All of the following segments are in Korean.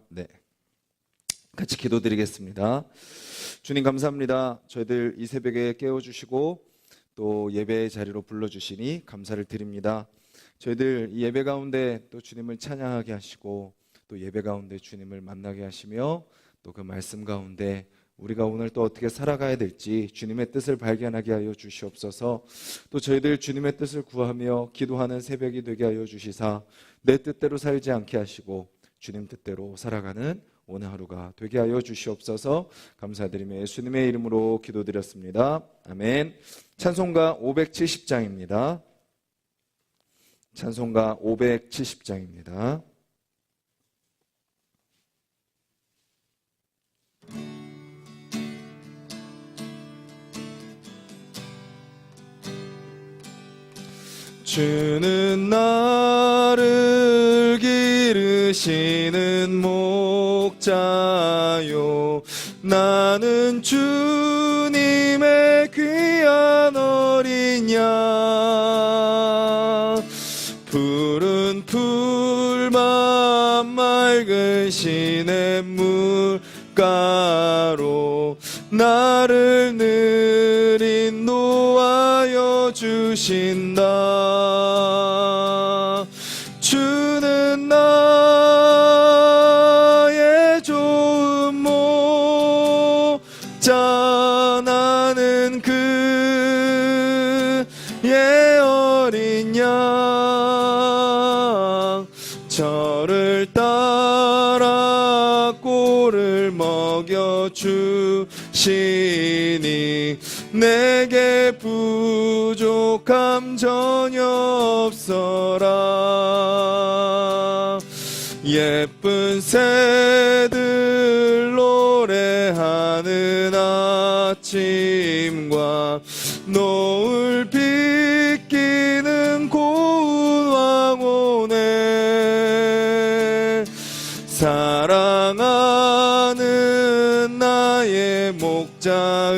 네. 같이 기도드리겠습니다. 주님 감사합니다. 저희들 이 새벽에 깨워주시고 또 예배의 자리로 불러주시니 감사를 드립니다. 저희들 이 예배 가운데 또 주님을 찬양하게 하시고 또 예배 가운데 주님을 만나게 하시며 또 그 말씀 가운데 우리가 오늘 또 어떻게 살아가야 될지 주님의 뜻을 발견하게 하여 주시옵소서. 또 저희들 주님의 뜻을 구하며 기도하는 새벽이 되게 하여 주시사 내 뜻대로 살지 않게 하시고 주님 뜻대로 살아가는 오늘 하루가 되게 하여 주시옵소서. 감사드리며 예수님의 이름으로 기도드렸습니다. 아멘. 찬송가 570장입니다. 찬송가 570장입니다. 주는 나를 기르시는 목자요, 나는 주님의 귀한 어린 양. 푸른 풀만 맑은 시냇물가로 나를 늘 인도하여 주신다. 주는 나의 좋은 목자, 나는 그의 어린 양. 저를 따라 꼴을 먹여주시니 내게 부족함 전혀 없어라. 예쁜 새들 노래하는 아침과 노을 비끼는 고운 황혼에 사랑하는 나의 목자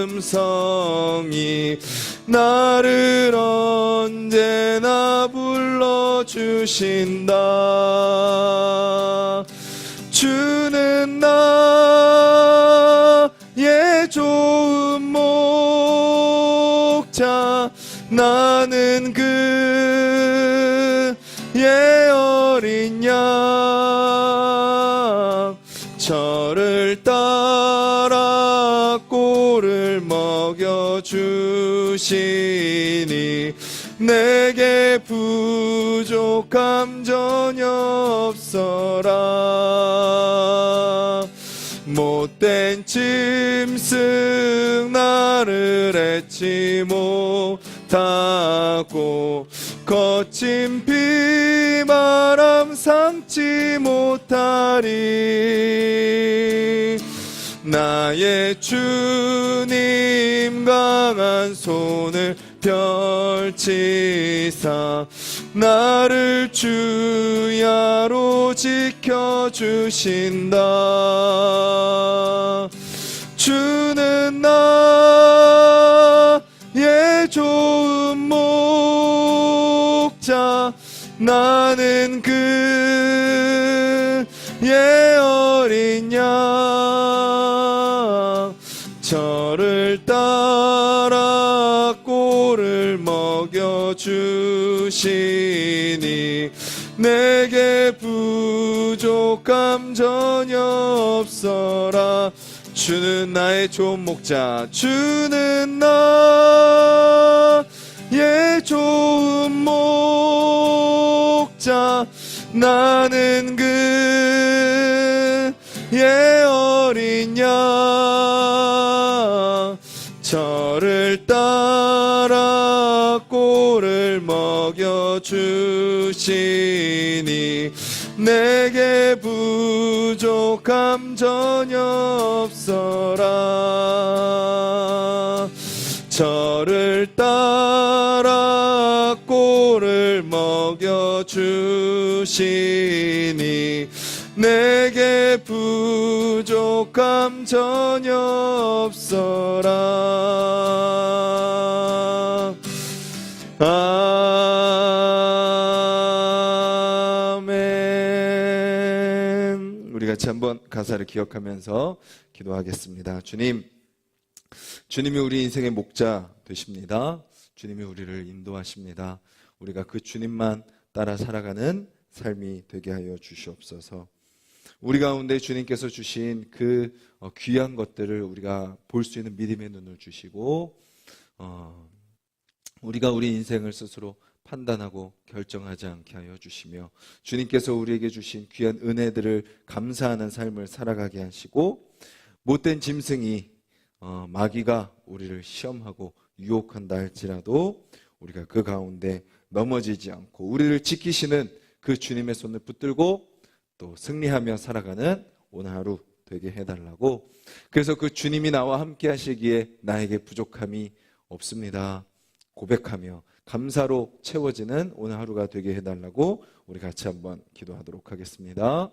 음성이 나를 언제나 불러주신다. 주는 나의 좋은 목자, 나는 그의 어린 양. 저를 따라 꼴을 먹여주시니 내게 부족함 전혀 없어라. 못된 짐승 나를 해치 못하고 거친 비바람 삼지 못하리. 나의 주님 강한 손을 펼치사 나를 주야로 지켜주신다. 주는 나의 좋은 목자, 나는 그의 어린 양. 저를 따라 꼴을 먹여주시니 내게 부족함 전혀 없어라. 주는 나의 좋은 목자, 주는 나의 좋은 목자, 나는 그의 어린 양. 저를 따라 꼴을 먹여주시니 내게 부족함 전혀 없어라. 저를 따라 꼴을 먹여주시니 내게 부족함 전혀 없어라. 아멘. 같이 한번 가사를 기억하면서 기도하겠습니다. 주님이 우리 인생의 목자 되십니다. 주님이 우리를 인도하십니다. 우리가 그 주님만 따라 살아가는 삶이 되게 하여 주시옵소서. 우리 가운데 주님께서 주신 그 귀한 것들을 우리가 볼 수 있는 믿음의 눈을 주시고 우리가 우리 인생을 스스로 판단하고 결정하지 않게 하여 주시며 주님께서 우리에게 주신 귀한 은혜들을 감사하는 삶을 살아가게 하시고 못된 짐승이 마귀가 우리를 시험하고 유혹한다 할지라도 우리가 그 가운데 넘어지지 않고 우리를 지키시는 그 주님의 손을 붙들고 또 승리하며 살아가는 오늘 하루 되게 해달라고, 그래서 그 주님이 나와 함께 하시기에 나에게 부족함이 없습니다 고백하며 감사로 채워지는 오늘 하루가 되게 해달라고 우리 같이 한번 기도하도록 하겠습니다.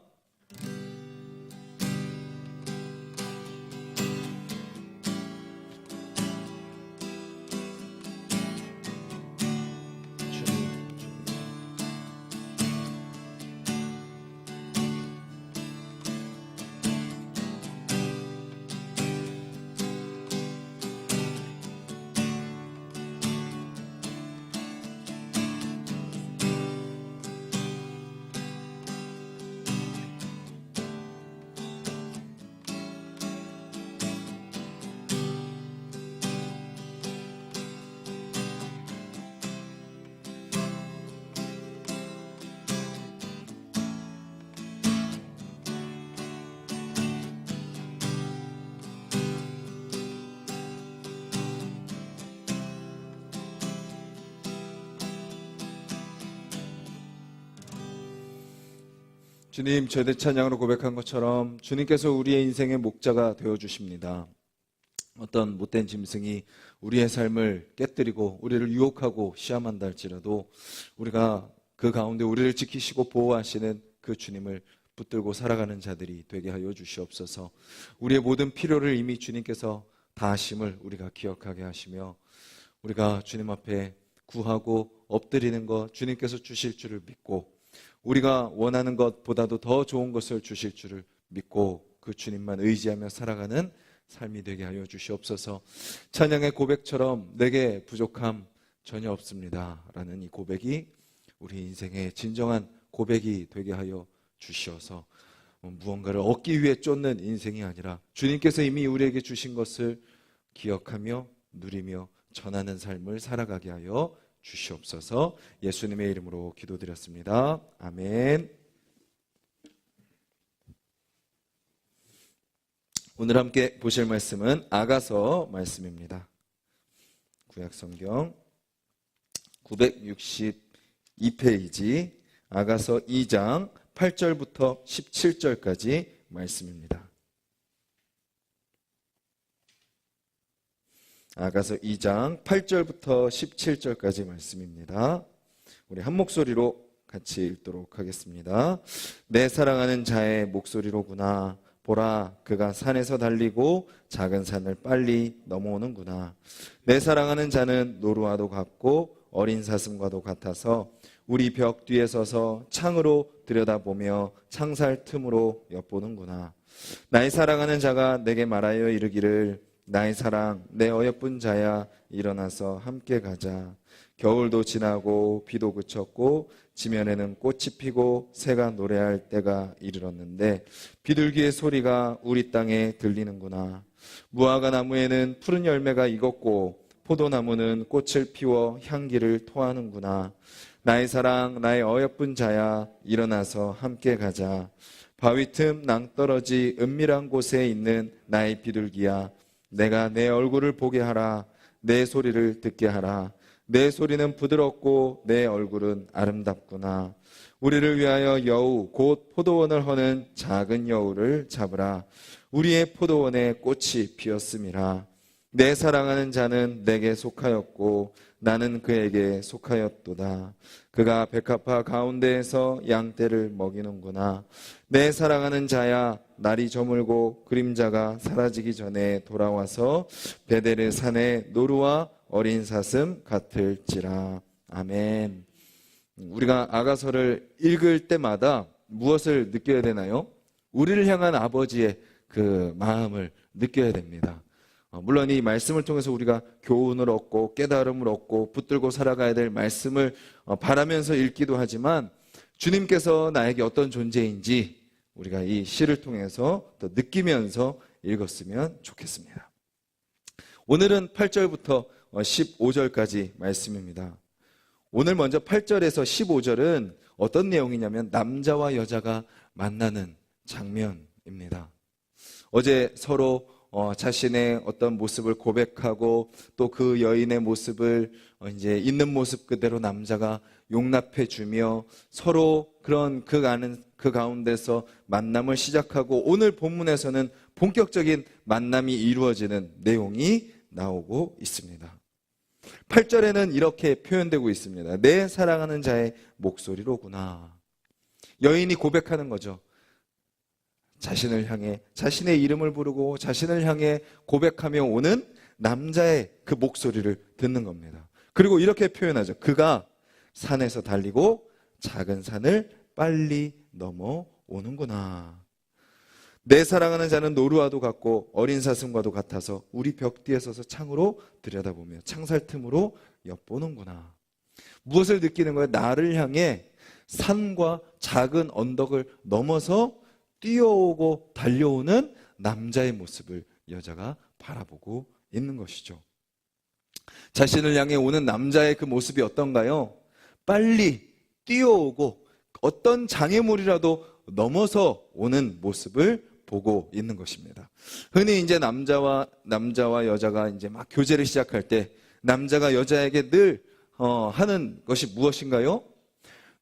주님, 저희들 찬양으로 고백한 것처럼 주님께서 우리의 인생의 목자가 되어주십니다. 어떤 못된 짐승이 우리의 삶을 깨뜨리고 우리를 유혹하고 시험한다 할지라도 우리가 그 가운데 우리를 지키시고 보호하시는 그 주님을 붙들고 살아가는 자들이 되게 하여 주시옵소서. 우리의 모든 필요를 이미 주님께서 다 하심을 우리가 기억하게 하시며 우리가 주님 앞에 구하고 엎드리는 것 주님께서 주실 줄을 믿고 우리가 원하는 것보다도 더 좋은 것을 주실 줄을 믿고 그 주님만 의지하며 살아가는 삶이 되게 하여 주시옵소서. 찬양의 고백처럼 내게 부족함 전혀 없습니다 라는 이 고백이 우리 인생의 진정한 고백이 되게 하여 주시어서 무언가를 얻기 위해 쫓는 인생이 아니라 주님께서 이미 우리에게 주신 것을 기억하며 누리며 전하는 삶을 살아가게 하여 주시옵소서. 예수님의 이름으로 기도드렸습니다. 아멘. 오늘 함께 보실 말씀은 아가서 말씀입니다. 구약성경 962페이지 아가서 2장 8절부터 17절까지 말씀입니다. 아가서 2장 8절부터 17절까지 말씀입니다. 우리 한 목소리로 같이 읽도록 하겠습니다. 내 사랑하는 자의 목소리로구나. 보라, 그가 산에서 달리고 작은 산을 빨리 넘어오는구나. 내 사랑하는 자는 노루와도 같고 어린 사슴과도 같아서 우리 벽 뒤에 서서 창으로 들여다보며 창살 틈으로 엿보는구나. 나의 사랑하는 자가 내게 말하여 이르기를 나의 사랑, 내 어여쁜 자야, 일어나서 함께 가자. 겨울도 지나고 비도 그쳤고 지면에는 꽃이 피고 새가 노래할 때가 이르렀는데 비둘기의 소리가 우리 땅에 들리는구나. 무화과 나무에는 푸른 열매가 익었고 포도나무는 꽃을 피워 향기를 토하는구나. 나의 사랑, 나의 어여쁜 자야, 일어나서 함께 가자. 바위 틈 낭떠러지 은밀한 곳에 있는 나의 비둘기야, 내가 내 얼굴을 보게 하라. 내 소리를 듣게 하라. 내 소리는 부드럽고 내 얼굴은 아름답구나. 우리를 위하여 여우 곧 포도원을 허는 작은 여우를 잡으라. 우리의 포도원에 꽃이 피었음이라. 내 사랑하는 자는 내게 속하였고 나는 그에게 속하였도다. 그가 백합화 가운데에서 양떼를 먹이는구나. 내 사랑하는 자야, 날이 저물고 그림자가 사라지기 전에 돌아와서 베데르 산의 노루와 어린 사슴 같을지라. 아멘. 우리가 아가서를 읽을 때마다 무엇을 느껴야 되나요? 우리를 향한 아버지의 그 마음을 느껴야 됩니다. 물론 이 말씀을 통해서 우리가 교훈을 얻고 깨달음을 얻고 붙들고 살아가야 될 말씀을 바라면서 읽기도 하지만 주님께서 나에게 어떤 존재인지 우리가 이 시를 통해서 또 느끼면서 읽었으면 좋겠습니다. 오늘은 8절부터 15절까지 말씀입니다. 오늘 먼저 8절에서 15절은 어떤 내용이냐면 남자와 여자가 만나는 장면입니다. 어제 서로 자신의 어떤 모습을 고백하고 또 그 여인의 모습을 이제 있는 모습 그대로 남자가 용납해 주며 서로 그런 그 가운데서 만남을 시작하고 오늘 본문에서는 본격적인 만남이 이루어지는 내용이 나오고 있습니다. 8절에는 이렇게 표현되고 있습니다. 내 사랑하는 자의 목소리로구나. 여인이 고백하는 거죠. 자신을 향해 자신의 이름을 부르고 자신을 향해 고백하며 오는 남자의 그 목소리를 듣는 겁니다. 그리고 이렇게 표현하죠. 그가 산에서 달리고 작은 산을 빨리 넘어오는구나. 내 사랑하는 자는 노루와도 같고 어린 사슴과도 같아서 우리 벽 뒤에 서서 창으로 들여다보며 창살 틈으로 엿보는구나. 무엇을 느끼는 거예요? 나를 향해 산과 작은 언덕을 넘어서 뛰어오고 달려오는 남자의 모습을 여자가 바라보고 있는 것이죠. 자신을 향해 오는 남자의 그 모습이 어떤가요? 빨리 뛰어오고 어떤 장애물이라도 넘어서 오는 모습을 보고 있는 것입니다. 흔히 이제 남자와 여자가 이제 막 교제를 시작할 때 남자가 여자에게 늘 하는 것이 무엇인가요?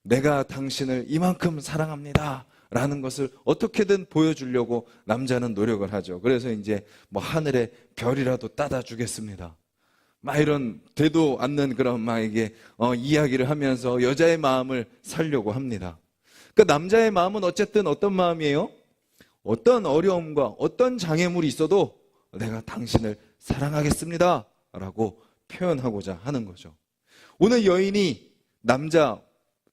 내가 당신을 이만큼 사랑합니다. 라는 것을 어떻게든 보여주려고 남자는 노력을 하죠. 그래서 이제 뭐 하늘에 별이라도 따다 주겠습니다. 막 이런 되도 않는 그런 막 이게 이야기를 하면서 여자의 마음을 살려고 합니다. 그 남자의 마음은 어쨌든 어떤 마음이에요? 어떤 어려움과 어떤 장애물이 있어도 내가 당신을 사랑하겠습니다. 라고 표현하고자 하는 거죠. 오늘 여인이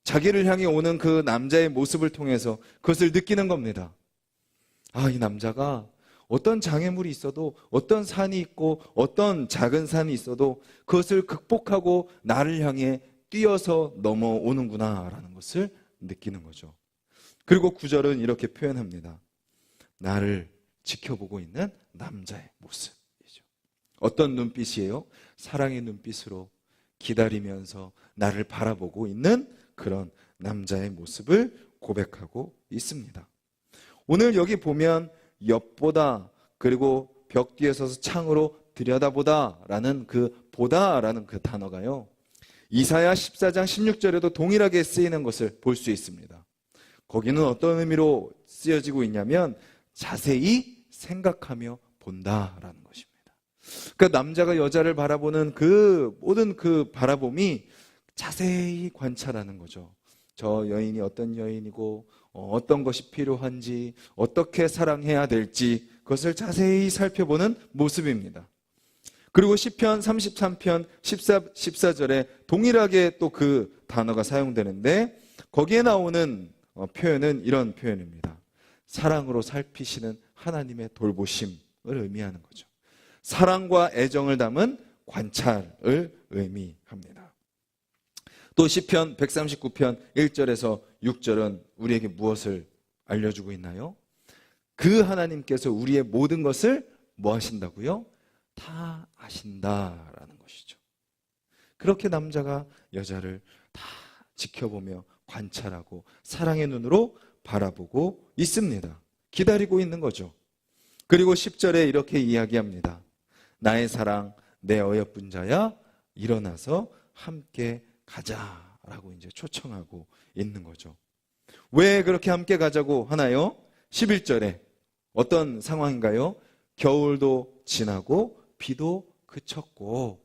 자기를 향해 오는 그 남자의 모습을 통해서 그것을 느끼는 겁니다. 이 남자가 어떤 장애물이 있어도 어떤 산이 있고 어떤 작은 산이 있어도 그것을 극복하고 나를 향해 뛰어서 넘어오는구나 라는 것을 느끼는 거죠. 그리고 9절은 이렇게 표현합니다. 나를 지켜보고 있는 남자의 모습이죠. 어떤 눈빛이에요? 사랑의 눈빛으로 기다리면서 나를 바라보고 있는 그런 남자의 모습을 고백하고 있습니다. 오늘 여기 보면 엿보다 그리고 벽 뒤에 서서 창으로 들여다보다 라는 그 보다라는 그 단어가요. 이사야 14장 16절에도 동일하게 쓰이는 것을 볼 수 있습니다. 거기는 어떤 의미로 쓰여지고 있냐면 자세히 생각하며 본다라는 것입니다. 그러니까 남자가 여자를 바라보는 그 모든 그 바라봄이 자세히 관찰하는 거죠. 저 여인이 어떤 여인이고 어떤 것이 필요한지 어떻게 사랑해야 될지 그것을 자세히 살펴보는 모습입니다. 그리고 시편 33편 14절에 동일하게 또 그 단어가 사용되는데 거기에 나오는 표현은 이런 표현입니다. 사랑으로 살피시는 하나님의 돌보심을 의미하는 거죠. 사랑과 애정을 담은 관찰을 의미합니다. 또 시편 139편 1절에서 6절은 우리에게 무엇을 알려주고 있나요? 그 하나님께서 우리의 모든 것을 뭐 하신다고요? 다 아신다라는 것이죠. 그렇게 남자가 여자를 다 지켜보며 관찰하고 사랑의 눈으로 바라보고 있습니다. 기다리고 있는 거죠. 그리고 10절에 이렇게 이야기합니다. 나의 사랑, 내 어여쁜 자야, 일어나서 함께 가자라고 이제 초청하고 있는 거죠. 왜 그렇게 함께 가자고 하나요? 11절에 어떤 상황인가요? 겨울도 지나고 비도 그쳤고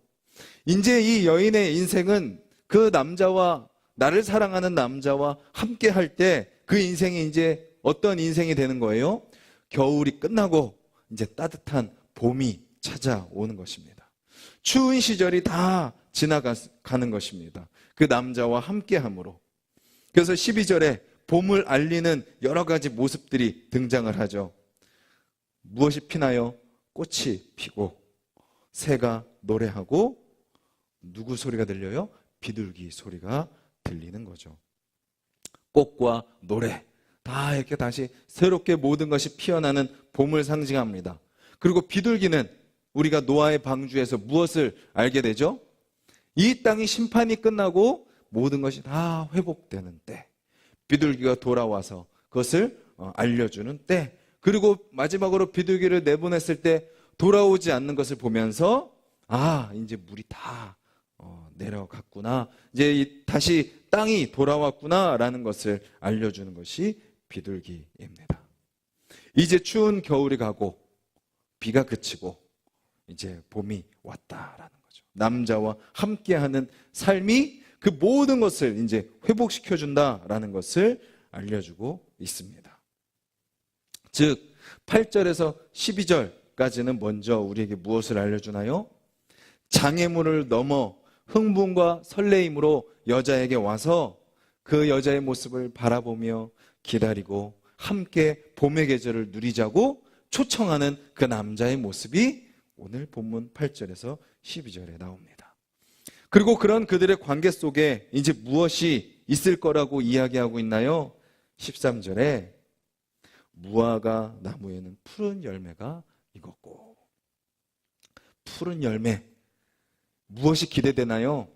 이제 이 여인의 인생은 그 남자와 나를 사랑하는 남자와 함께 할 때 그 인생이 이제 어떤 인생이 되는 거예요? 겨울이 끝나고 이제 따뜻한 봄이 찾아오는 것입니다. 추운 시절이 다 지나가는 것입니다. 그 남자와 함께함으로. 그래서 12절에 봄을 알리는 여러 가지 모습들이 등장을 하죠. 무엇이 피나요? 꽃이 피고 새가 노래하고 누구 소리가 들려요? 비둘기 소리가 들리는 거죠. 꽃과 노래 다 이렇게 다시 새롭게 모든 것이 피어나는 봄을 상징합니다. 그리고 비둘기는 우리가 노아의 방주에서 무엇을 알게 되죠? 이 땅이 심판이 끝나고 모든 것이 다 회복되는 때, 비둘기가 돌아와서 그것을 알려주는 때, 그리고 마지막으로 비둘기를 내보냈을 때 돌아오지 않는 것을 보면서 이제 물이 다 내려갔구나, 이제 다시 땅이 돌아왔구나라는 것을 알려주는 것이 비둘기입니다. 이제 추운 겨울이 가고 비가 그치고 이제 봄이 왔다라는 거죠. 남자와 함께하는 삶이 그 모든 것을 이제 회복시켜준다라는 것을 알려주고 있습니다. 즉 8절에서 12절까지는 먼저 우리에게 무엇을 알려주나요? 장애물을 넘어 흥분과 설레임으로 여자에게 와서 그 여자의 모습을 바라보며 기다리고 함께 봄의 계절을 누리자고 초청하는 그 남자의 모습이 오늘 본문 8절에서 12절에 나옵니다. 그리고 그런 그들의 관계 속에 이제 무엇이 있을 거라고 이야기하고 있나요? 13절에 무화과 나무에는 푸른 열매가 익었고, 푸른 열매, 무엇이 기대되나요?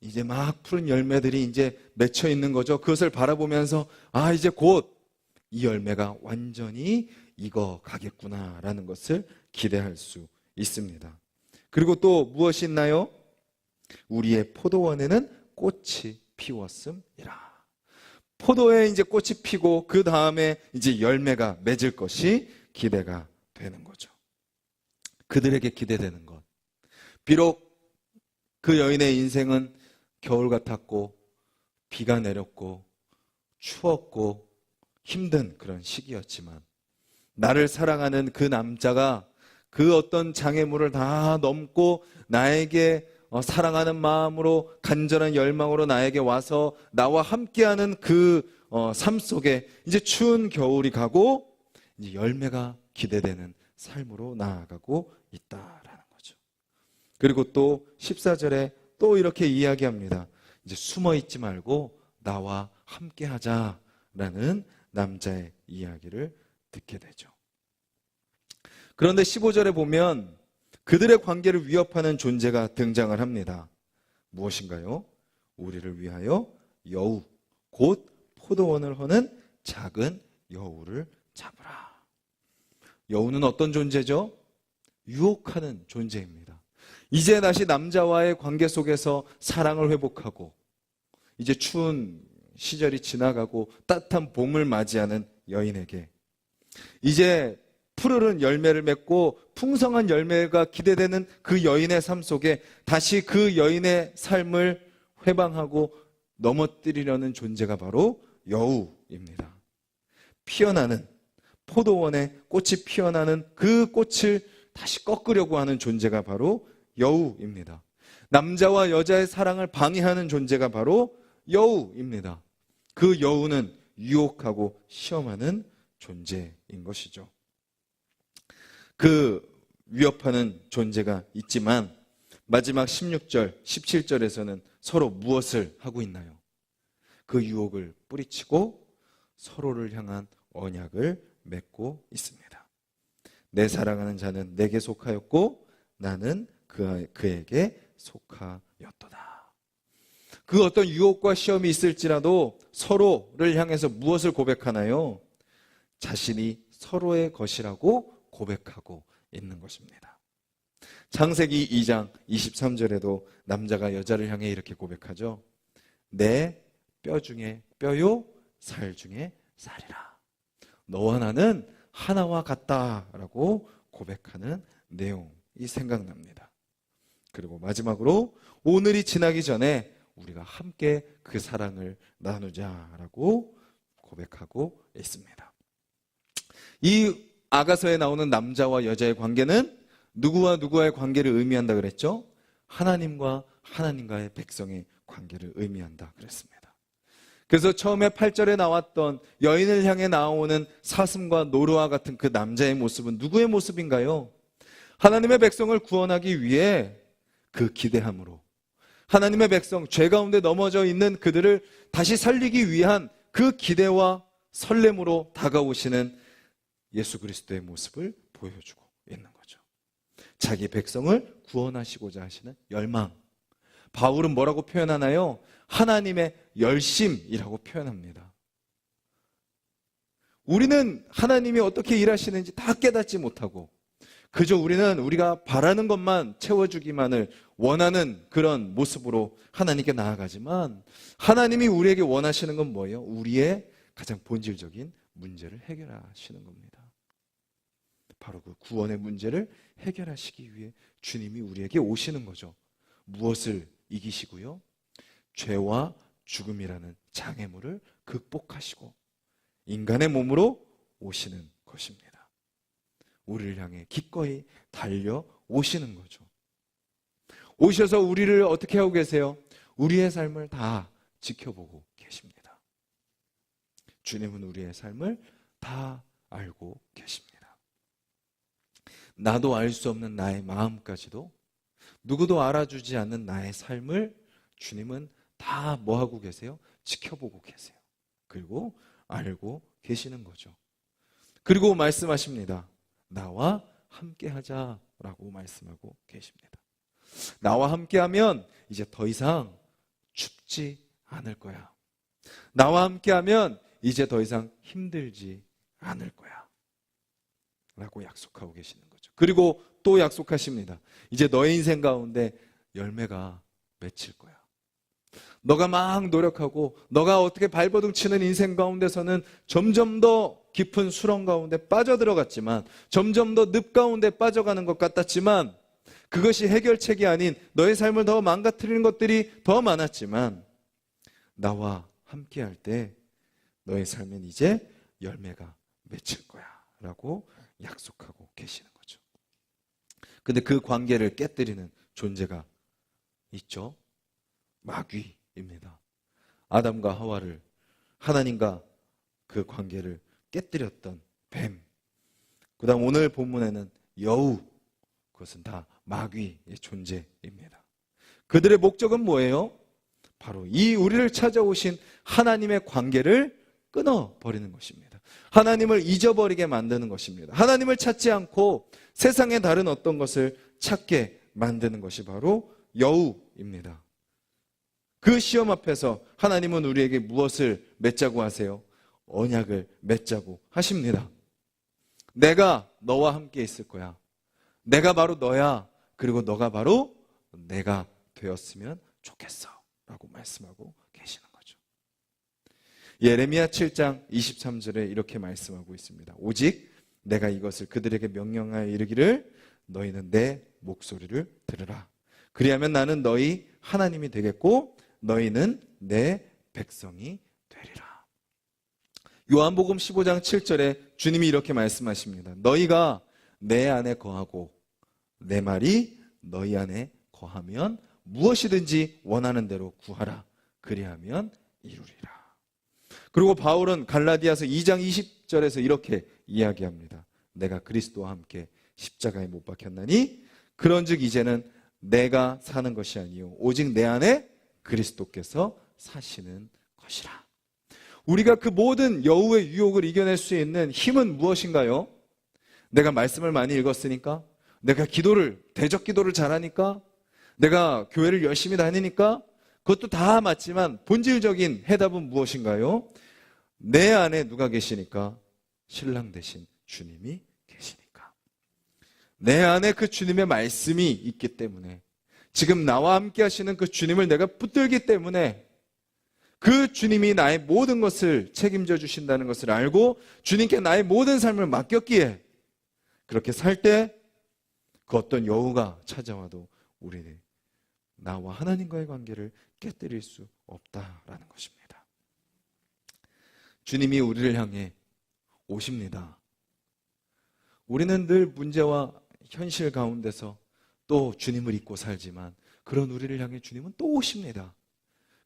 이제 막 푸른 열매들이 이제 맺혀 있는 거죠. 그것을 바라보면서 이제 곧 이 열매가 완전히 익어 가겠구나라는 것을 기대할 수 있습니다. 그리고 또 무엇이 있나요? 우리의 포도원에는 꽃이 피웠음이라. 포도에 이제 꽃이 피고 그 다음에 이제 열매가 맺을 것이 기대가 되는 거죠. 그들에게 기대되는 것. 비록 그 여인의 인생은 겨울 같았고 비가 내렸고 추웠고 힘든 그런 시기였지만, 나를 사랑하는 그 남자가 그 어떤 장애물을 다 넘고 나에게 사랑하는 마음으로 간절한 열망으로 나에게 와서 나와 함께하는 그 삶 속에 이제 추운 겨울이 가고 이제 열매가 기대되는 삶으로 나아가고 있다라는 거죠. 그리고 또 14절에 또 이렇게 이야기합니다. 이제 숨어 있지 말고 나와 함께하자라는 남자의 이야기를 듣게 되죠. 그런데 15절에 보면 그들의 관계를 위협하는 존재가 등장을 합니다. 무엇인가요? 우리를 위하여 여우, 곧 포도원을 허는 작은 여우를 잡으라. 여우는 어떤 존재죠? 유혹하는 존재입니다. 이제 다시 남자와의 관계 속에서 사랑을 회복하고 이제 추운 시절이 지나가고 따뜻한 봄을 맞이하는 여인에게 이제 푸르른 열매를 맺고 풍성한 열매가 기대되는 그 여인의 삶 속에 다시 그 여인의 삶을 회방하고 넘어뜨리려는 존재가 바로 여우입니다. 피어나는 포도원에 꽃이 피어나는 그 꽃을 다시 꺾으려고 하는 존재가 바로 여우입니다. 남자와 여자의 사랑을 방해하는 존재가 바로 여우입니다. 그 여우는 유혹하고 시험하는 존재인 것이죠. 그 위협하는 존재가 있지만 마지막 16절, 17절에서는 서로 무엇을 하고 있나요? 그 유혹을 뿌리치고 서로를 향한 언약을 맺고 있습니다. 내 사랑하는 자는 내게 속하였고 나는 그에게 속하였도다. 그 어떤 유혹과 시험이 있을지라도 서로를 향해서 무엇을 고백하나요? 자신이 서로의 것이라고 고백하고 있는 것입니다. 창세기 2장 23절에도 남자가 여자를 향해 이렇게 고백하죠. 내 뼈 중에 뼈요, 살 중에 살이라. 너와 나는 하나와 같다라고 고백하는 내용이 생각납니다. 그리고 마지막으로 오늘이 지나기 전에 우리가 함께 그 사랑을 나누자라고 고백하고 있습니다. 이 아가서에 나오는 남자와 여자의 관계는 누구와 누구와의 관계를 의미한다 그랬죠? 하나님과 하나님과의 백성의 관계를 의미한다 그랬습니다. 그래서 처음에 8절에 나왔던 여인을 향해 나오는 사슴과 노루와 같은 그 남자의 모습은 누구의 모습인가요? 하나님의 백성을 구원하기 위해 그 기대함으로, 하나님의 백성, 죄 가운데 넘어져 있는 그들을 다시 살리기 위한 그 기대와 설렘으로 다가오시는 예수 그리스도의 모습을 보여주고 있는 거죠. 자기 백성을 구원하시고자 하시는 열망. 바울은 뭐라고 표현하나요? 하나님의 열심이라고 표현합니다. 우리는 하나님이 어떻게 일하시는지 다 깨닫지 못하고 그저 우리는 우리가 바라는 것만 채워주기만을 원하는 그런 모습으로 하나님께 나아가지만, 하나님이 우리에게 원하시는 건 뭐예요? 우리의 가장 본질적인 문제를 해결하시는 겁니다. 바로 그 구원의 문제를 해결하시기 위해 주님이 우리에게 오시는 거죠. 무엇을 이기시고요? 죄와 죽음이라는 장애물을 극복하시고 인간의 몸으로 오시는 것입니다. 우리를 향해 기꺼이 달려오시는 거죠. 오셔서 우리를 어떻게 하고 계세요? 우리의 삶을 다 지켜보고 계십니다. 주님은 우리의 삶을 다 알고 계십니다. 나도 알 수 없는 나의 마음까지도, 누구도 알아주지 않는 나의 삶을 주님은 다 뭐하고 계세요? 지켜보고 계세요. 그리고 알고 계시는 거죠. 그리고 말씀하십니다. 나와 함께 하자라고 말씀하고 계십니다. 나와 함께하면 이제 더 이상 춥지 않을 거야. 나와 함께하면 이제 더 이상 힘들지 않을 거야 라고 약속하고 계시는 거죠. 그리고 또 약속하십니다. 이제 너의 인생 가운데 열매가 맺힐 거야. 너가 막 노력하고 너가 어떻게 발버둥 치는 인생 가운데서는 점점 더 깊은 수렁 가운데 빠져들어갔지만, 점점 더 늪 가운데 빠져가는 것 같았지만, 그것이 해결책이 아닌 너의 삶을 더 망가뜨리는 것들이 더 많았지만, 나와 함께할 때 너의 삶은 이제 열매가 맺힐 거야 라고 약속하고 계시는 거죠. 근데 그 관계를 깨뜨리는 존재가 있죠. 마귀입니다. 아담과 하와를, 하나님과 그 관계를 깨뜨렸던 뱀. 그 다음 오늘 본문에는 여우. 그것은 다 마귀의 존재입니다. 그들의 목적은 뭐예요? 바로 이 우리를 찾아오신 하나님의 관계를 끊어버리는 것입니다. 하나님을 잊어버리게 만드는 것입니다. 하나님을 찾지 않고 세상의 다른 어떤 것을 찾게 만드는 것이 바로 여우입니다. 그 시험 앞에서 하나님은 우리에게 무엇을 맺자고 하세요? 언약을 맺자고 하십니다. 내가 너와 함께 있을 거야. 내가 바로 너야. 그리고 너가 바로 내가 되었으면 좋겠어 라고 말씀하고 계시는 거죠. 예레미야 7장 23절에 이렇게 말씀하고 있습니다. 오직 내가 이것을 그들에게 명령하여 이르기를 너희는 내 목소리를 들으라. 그리하면 나는 너희 하나님이 되겠고 너희는 내 백성이 되리라. 요한복음 15장 7절에 주님이 이렇게 말씀하십니다. 너희가 내 안에 거하고 내 말이 너희 안에 거하면 무엇이든지 원하는 대로 구하라. 그리하면 이루리라. 그리고 바울은 갈라디아서 2장 20절에서 이렇게 이야기합니다. 내가 그리스도와 함께 십자가에 못 박혔나니 그런즉 이제는 내가 사는 것이 아니요 오직 내 안에 그리스도께서 사시는 것이라. 우리가 그 모든 여우의 유혹을 이겨낼 수 있는 힘은 무엇인가요? 내가 말씀을 많이 읽었으니까? 내가 대적 기도를 잘하니까? 내가 교회를 열심히 다니니까? 그것도 다 맞지만 본질적인 해답은 무엇인가요? 내 안에 누가 계시니까? 신랑 되신 주님이 계시니까. 내 안에 그 주님의 말씀이 있기 때문에, 지금 나와 함께 하시는 그 주님을 내가 붙들기 때문에 그 주님이 나의 모든 것을 책임져 주신다는 것을 알고 주님께 나의 모든 삶을 맡겼기에 그렇게 살 때 그 어떤 여우가 찾아와도 우리는 나와 하나님과의 관계를 깨뜨릴 수 없다라는 것입니다. 주님이 우리를 향해 오십니다. 우리는 늘 문제와 현실 가운데서 또 주님을 잊고 살지만 그런 우리를 향해 주님은 또 오십니다.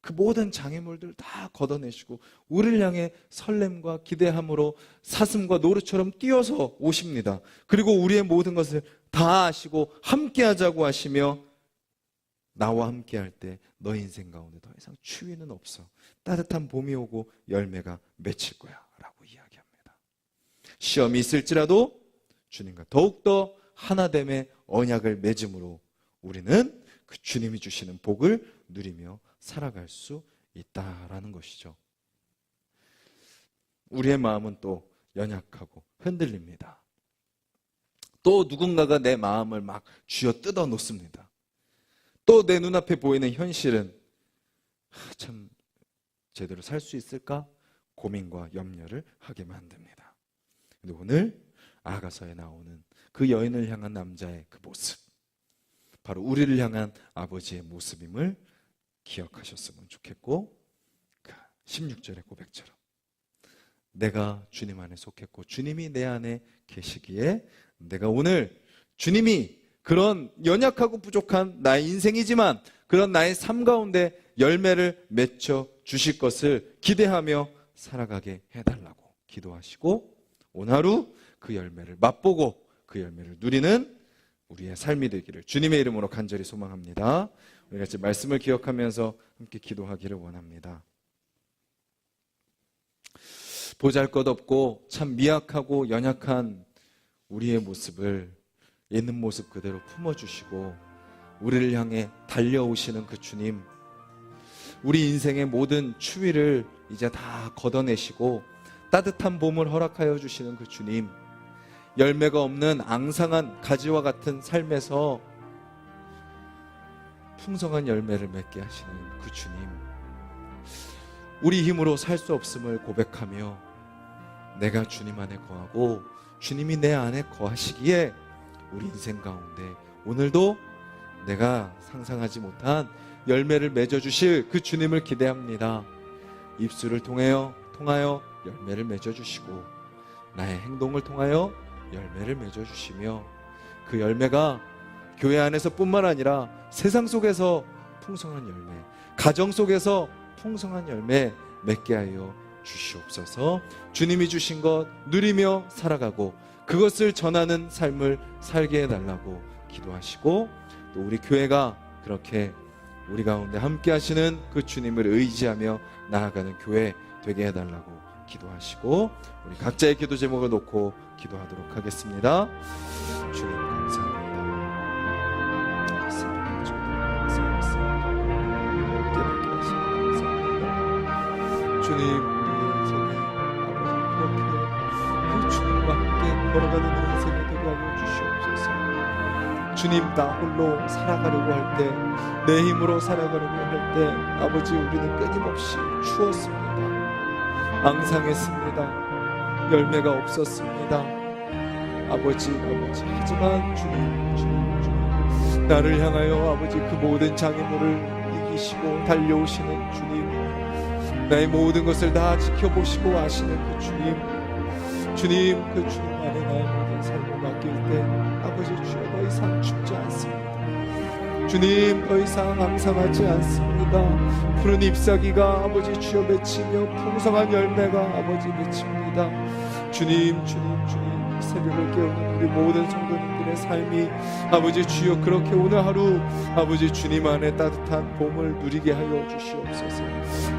그 모든 장애물들 다 걷어내시고 우리를 향해 설렘과 기대함으로 사슴과 노루처럼 뛰어서 오십니다. 그리고 우리의 모든 것을 다 아시고 함께하자고 하시며 나와 함께할 때 너 인생 가운데 더 이상 추위는 없어. 따뜻한 봄이 오고 열매가 맺힐 거야 라고 이야기합니다. 시험이 있을지라도 주님과 더욱더 하나됨의 언약을 맺음으로 우리는 그 주님이 주시는 복을 누리며 살아갈 수 있다라는 것이죠. 우리의 마음은 또 연약하고 흔들립니다. 또 누군가가 내 마음을 막 쥐어 뜯어 놓습니다. 또 내 눈앞에 보이는 현실은 참 제대로 살 수 있을까? 고민과 염려를 하게 만듭니다. 근데 오늘 아가서에 나오는 그 여인을 향한 남자의 그 모습, 바로 우리를 향한 아버지의 모습임을 기억하셨으면 좋겠고, 16절의 고백처럼 내가 주님 안에 속했고 주님이 내 안에 계시기에 내가 오늘 주님이 그런 연약하고 부족한 나의 인생이지만 그런 나의 삶 가운데 열매를 맺혀 주실 것을 기대하며 살아가게 해달라고 기도하시고 오늘 하루 그 열매를 맛보고 그 열매를 누리는 우리의 삶이 되기를 주님의 이름으로 간절히 소망합니다. 우리 같이 말씀을 기억하면서 함께 기도하기를 원합니다. 보잘것없고 참 미약하고 연약한 우리의 모습을 있는 모습 그대로 품어주시고 우리를 향해 달려오시는 그 주님, 우리 인생의 모든 추위를 이제 다 걷어내시고 따뜻한 봄을 허락하여 주시는 그 주님, 열매가 없는 앙상한 가지와 같은 삶에서 풍성한 열매를 맺게 하시는 그 주님, 우리 힘으로 살 수 없음을 고백하며 내가 주님 안에 거하고 주님이 내 안에 거하시기에 우리 인생 가운데 오늘도 내가 상상하지 못한 열매를 맺어주실 그 주님을 기대합니다. 입술을 통하여 열매를 맺어주시고 나의 행동을 통하여 열매를 맺어주시며 그 열매가 교회 안에서 뿐만 아니라 세상 속에서 풍성한 열매, 가정 속에서 풍성한 열매 맺게 하여 주시옵소서. 주님이 주신 것 누리며 살아가고 그것을 전하는 삶을 살게 해달라고 기도하시고 또 우리 교회가 그렇게 우리 가운데 함께 하시는 그 주님을 의지하며 나아가는 교회 되게 해달라고 기도하시고 우리 각자의 기도 제목을 놓고 기도하도록 하겠습니다. 주님 감사합니다. 주님, 우리 인생에 아버지 그렇게 그 주님과 함께 걸어가는 인생이 되게 하여 주시옵소서. 주님, 나 홀로 살아가려고 할 때, 내 힘으로 살아가려고 할 때 아버지 우리는 끊임없이 추웠습니다. 앙상했습니다. 열매가 없었습니다. 아버지 하지만 주님 나를 향하여 아버지 그 모든 장애물을 이기시고 달려오시는 주님, 나의 모든 것을 다 지켜보시고 아시는 그 주님, 그 주님 안에 나의 모든 삶을 맡길 때 아버지 주여 더 이상 춥지 않습니다. 주님, 더 이상 앙상하지 않습니다. 푸른 잎사귀가 아버지 주여 맺히며 풍성한 열매가 아버지 맺힙니다. 주님, 새벽을 깨우는 우리 모든 성도님들의 삶이 아버지 주여 그렇게 오늘 하루 아버지 주님 안에 따뜻한 봄을 누리게 하여 주시옵소서.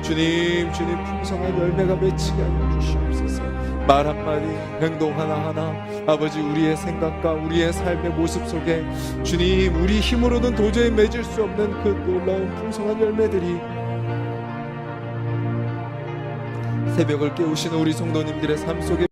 주님, 풍성한 열매가 맺히게 하여 주시옵소서. 말 한마디, 행동 하나하나 아버지 우리의 생각과 우리의 삶의 모습 속에 주님, 우리 힘으로는 도저히 맺을 수 없는 그 놀라운 풍성한 열매들이 새벽을 깨우시는 우리 성도님들의 삶 속에